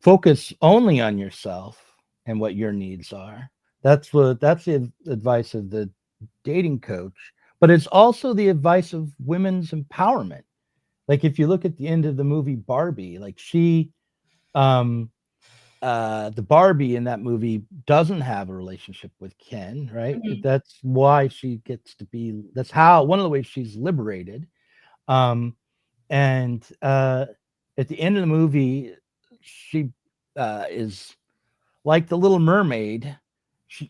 focus only on yourself and what your needs are. That's the advice of the dating coach, but it's also the advice of women's empowerment. Like, if you look at the end of the movie Barbie, like um the Barbie in that movie doesn't have a relationship with Ken, right? That's why she gets to be, that's how, one of the ways she's liberated. And at the end of the movie, she is like the Little Mermaid.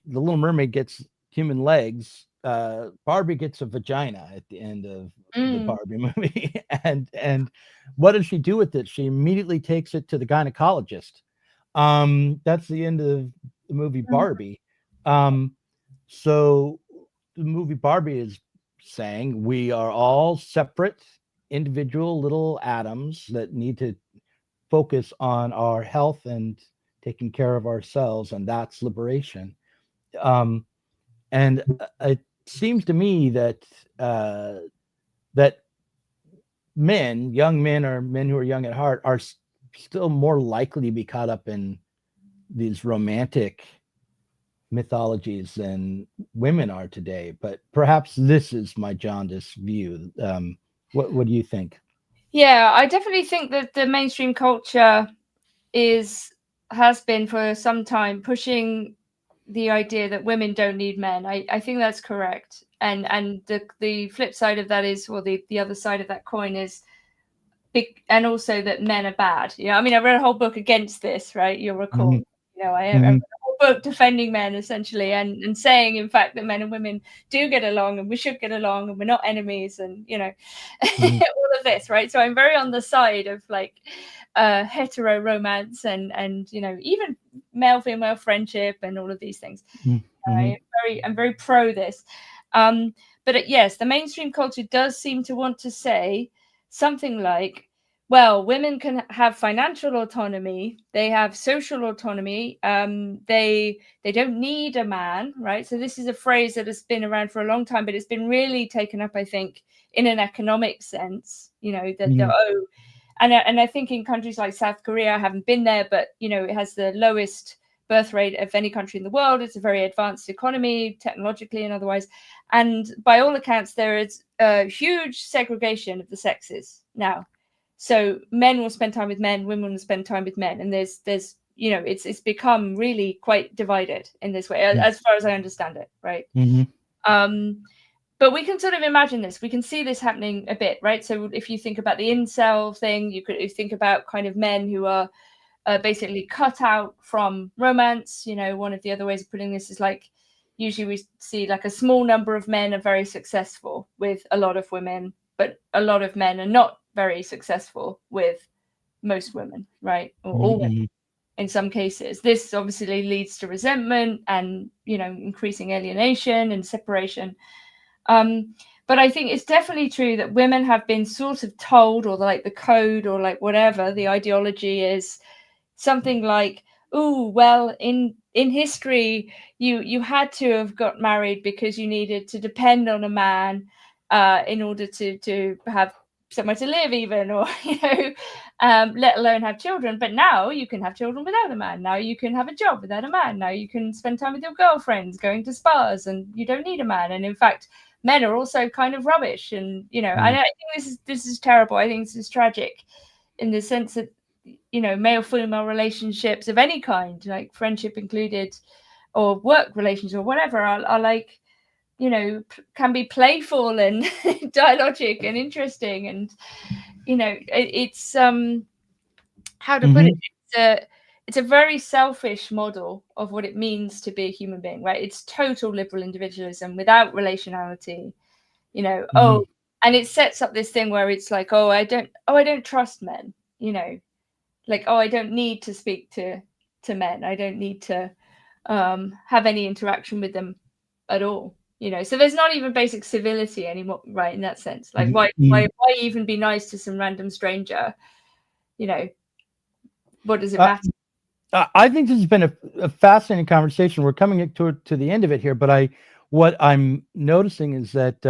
The Little Mermaid gets human legs. Barbie gets a vagina at the end of the Barbie movie. And what does she do with it? She immediately takes it to the gynecologist. That's the end of the movie Barbie. So the movie Barbie is saying we are all separate individual little atoms that need to focus on our health and taking care of ourselves, and that's liberation. And it seems to me that that young men, or men who are young at heart, are still more likely to be caught up in these romantic mythologies than women are today. But perhaps this is my jaundiced view. What do you think? Yeah, I definitely think that the mainstream culture has been for some time pushing the idea that women don't need men. I think that's correct. And the flip side of that is, or the other side of that coin is big, and also that men are bad. I mean, I read a whole book against this, right? You'll recall. I read a whole book defending men essentially, and saying in fact that men and women do get along, and we should get along, and we're not enemies, and all of this, right? So I'm very on the side of like hetero romance and even male female friendship and all of these things. I'm very pro this. But yes, the mainstream culture does seem to want to say something like, well, women can have financial autonomy, they have social autonomy, they don't need a man, right? So this is a phrase that has been around for a long time, but it's been really taken up, I think, in an economic sense, and I think in countries like South Korea, I haven't been there, but it has the lowest birth rate of any country in the world. It's a very advanced economy, technologically and otherwise. And by all accounts, there is a huge segregation of the sexes now. So men will spend time with men, women will spend time with men, and there's it's become really quite divided in this way, as far as I understand it, right? But we can sort of imagine this. We can see this happening a bit, right? So if you think about the incel thing, you think about kind of men who are basically cut out from romance. One of the other ways of putting this is like, usually we see like a small number of men are very successful with a lot of women, but a lot of men are not very successful with most women, right? Or all women. In some cases, this obviously leads to resentment and increasing alienation and separation. But I think it's definitely true that women have been sort of told, or like the code, or like whatever the ideology is, something like, oh, well, in history, you had to have got married because you needed to depend on a man in order to have somewhere to live, even, or let alone have children. But now you can have children without a man. Now you can have a job without a man. Now you can spend time with your girlfriends, going to spas, and you don't need a man. And in fact, men are also kind of rubbish. And I think this is terrible. I think this is tragic, in the sense that male female relationships of any kind, like friendship included, or work relations, or whatever, are like, can be playful and dialogic and interesting, and it's how to put it, it's a very selfish model of what it means to be a human being, right? It's total liberal individualism without relationality, and it sets up this thing where it's like, I don't trust men, like, I don't need to speak to men, I don't need to have any interaction with them at all, so there's not even basic civility anymore, right? In that sense, like, why even be nice to some random stranger? What does it matter? I think this has been a fascinating conversation. We're coming to the end of it here, but what I'm noticing is that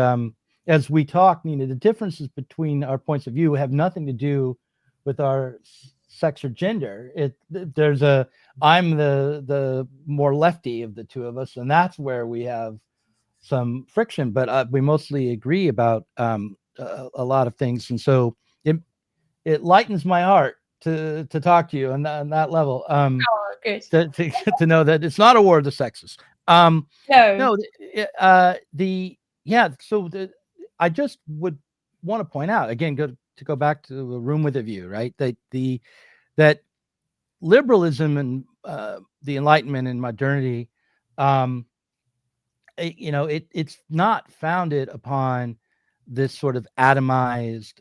as we talk, the differences between our points of view have nothing to do with our sex or gender. I'm the more lefty of the two of us, and that's where we have some friction, but we mostly agree about a lot of things, and so it lightens my heart to talk to you on that level. Good. To know that it's not a war of the sexes. No. So I just would want to point out again, go back to a room with a view, right? That liberalism and the Enlightenment and modernity, it's not founded upon this sort of atomized,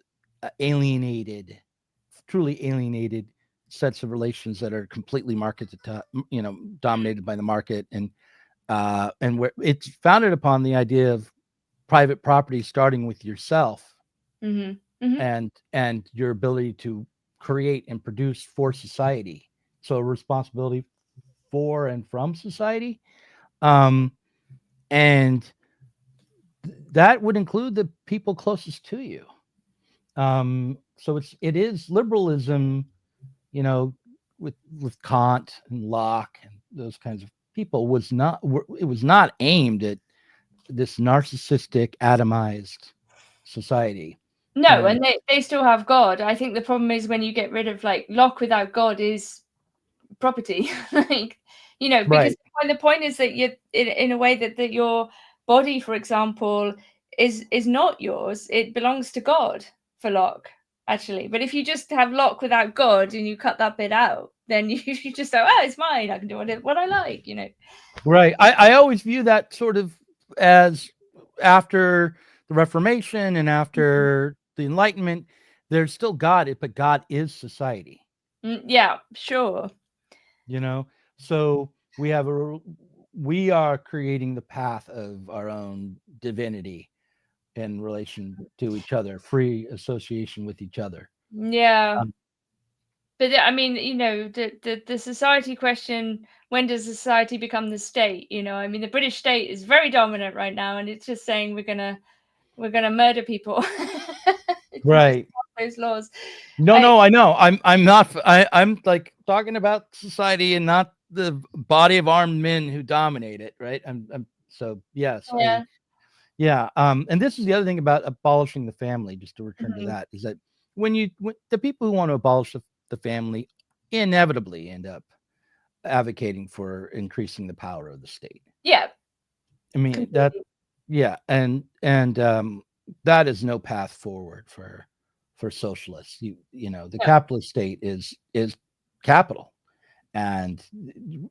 truly alienated sets of relations that are completely dominated by the market, and where it's founded upon the idea of private property starting with yourself Mm-hmm. and your ability to create and produce for society. So responsibility for and from society. And that would include the people closest to you. So it is liberalism, you know, with Kant and Locke and those kinds of people it was not aimed at this narcissistic, atomized society. No, And and they still have God. I think the problem is when you get rid of like Locke without God is property. Like, you know, because right, the point is that you're in a way that your body, for example, is not yours. It belongs to God for Locke, actually. But if you just have Locke without God and you cut that bit out, then you just go, oh, it's mine. I can do what I like, you know. right. I always view that sort of as after the Reformation and after the Enlightenment, there's still God, but God is society. Yeah, sure. You know, so we are creating the path of our own divinity in relation to each other, free association with each other. Yeah. But I mean, you know, the society question, when does society become the state? You know, I mean, the British state is very dominant right now, and it's just saying we're gonna murder people if we just Right. pass those laws. No, I know. I'm not. I'm like talking about society and not the body of armed men who dominate it. Right. I'm so yes. Yeah. Yeah. And this is the other thing about abolishing the family. Just to return to Mhm. that, is that when the people who want to abolish the family inevitably end up advocating for increasing the power of the state. Yeah. I mean that, Completely. yeah, and that is no path forward for socialists. You know, the No. capitalist state is capital, and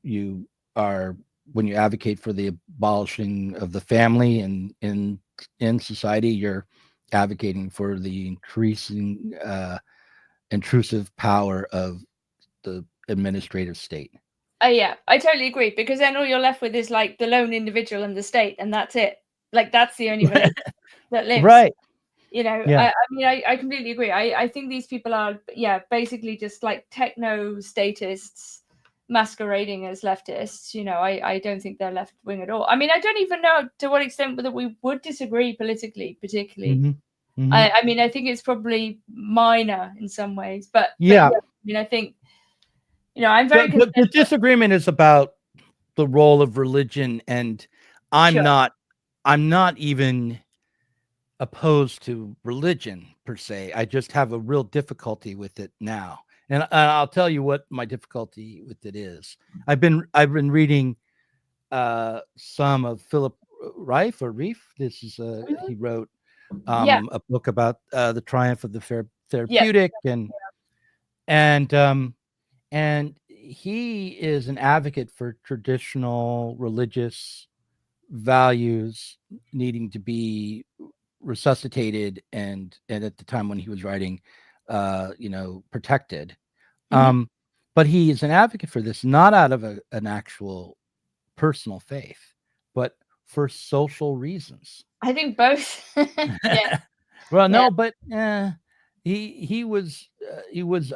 you are when you advocate for the abolishing of the family and in society, you're advocating for the increasing intrusive power of the administrative state. Yeah, I totally agree, because then all you're left with is like the lone individual and the state, and that's it. Like that's the only religion that lives. Right. You know, Yeah. I mean, I completely agree. I think these people are, yeah, basically just like techno statists masquerading as leftists. You know, I don't think they're left wing at all. I mean, I don't even know to what extent whether we would disagree politically, particularly. Hmm. Hmm. I mean, I think it's probably minor in some ways, but Yeah. yeah, I mean, I think, you know, I'm very The concerned. disagreement is about the role of religion, and I'm Sure. not I'm not even opposed to religion per se. I just have a real difficulty with it now. And I'll tell you what my difficulty with it is. I've been reading some of Philip Reif or Reif. This is Mhm. he wrote Yeah. a book about the triumph of the Yeah. therapeutic, and and he is an advocate for traditional religious values needing to be resuscitated and at the time when he was writing protected. Hmm. But he is an advocate for this not out of an actual personal faith, but for social reasons. I think both. Yeah. Well, Yeah. no, but he was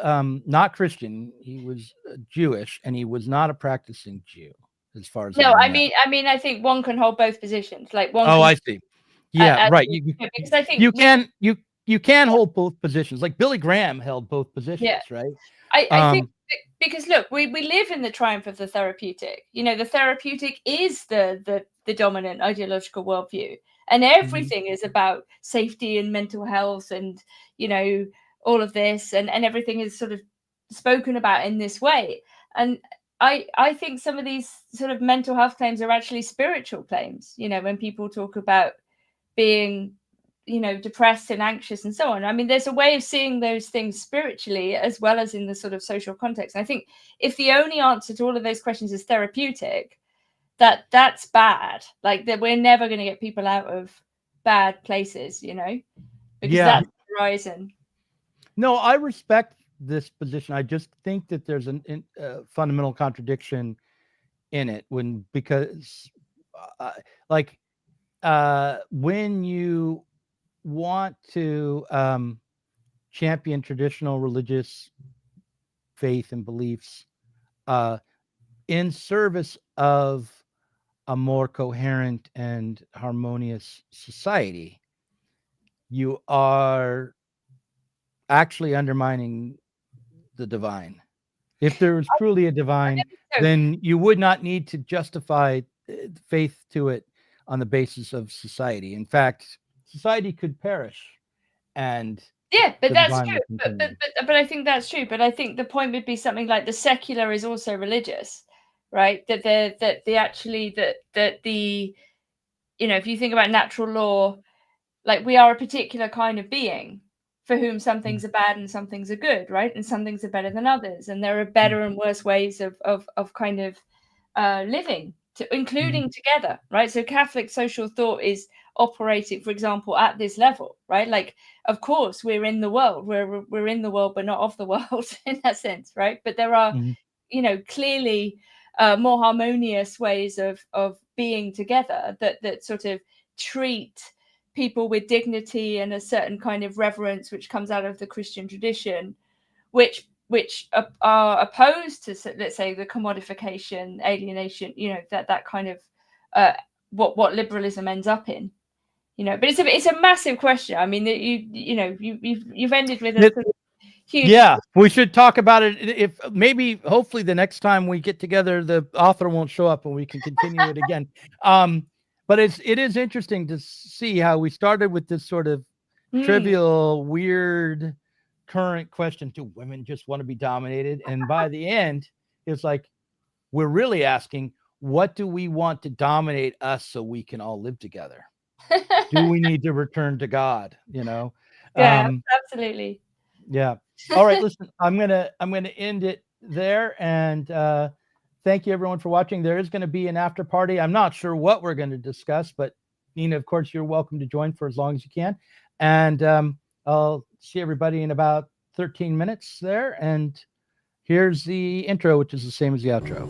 not Christian. He was Jewish, and he was not a practicing Jew, as far as No, I know. I mean, I think one can hold both positions. Like one Oh, can, I see. Yeah, right. because I You think we, can you can hold both positions. Like Billy Graham held both yeah, positions, right? I think Um, because look, we live in the triumph of the therapeutic. You know, the therapeutic is the dominant ideological worldview, and mhm. everything is about safety and mental health, and you know, all of this, and everything is sort of spoken about in this way. And I think some of these sort of mental health claims are actually spiritual claims. You know, when people talk about being, you know, depressed and anxious and so on. I mean, there's a way of seeing those things spiritually as well as in the sort of social context. And I think if the only answer to all of those questions is therapeutic, that's bad. Like that we're never going to get people out of bad places, you know, because Yeah. that's the horizon. No, I respect this position. I just think that there's a fundamental contradiction in it because, uh, like, when you want to champion traditional religious faith and beliefs in service of a more coherent and harmonious society, you are actually undermining the divine. If there was truly a divine, then you would not need to justify faith to it on the basis of society. In fact, society could perish, and yeah, but the that's divine true. would But continue. I think that's true. But I think the point would be something like the secular is also religious, right? That the if you think about natural law, like we are a particular kind of being for whom some things are bad and some things are good, right? And some things are better than others, and there are better and worse ways of kind of living, including together, right? So Catholic social thought is operating, for example, at this level, right? Like, of course, we're in the world, we're in the world, but not of the world in that sense, right? But there are, clearly more harmonious ways of being together that sort of treat people with dignity and a certain kind of reverence which comes out of the Christian tradition, which are opposed to, let's say, the commodification, alienation, that kind of what liberalism ends up in, but it's a massive question. I mean, you've ended with a sort of huge. Yeah, we should talk about it. If maybe, hopefully, the next time we get together, the author won't show up and we can continue it again. But it is interesting to see how we started with this sort of trivial, weird, current question: do women just want to be dominated? And by the end, it's like we're really asking, what do we want to dominate us so we can all live together? Do we need to return to God? Yeah, absolutely. Yeah. All right, listen, I'm gonna end it there, and thank you everyone for watching. There is going to be an after party. I'm not sure what we're going to discuss, but Nina, of course, you're welcome to join for as long as you can. And I'll see everybody in about 13 minutes there. And here's the intro, which is the same as the outro.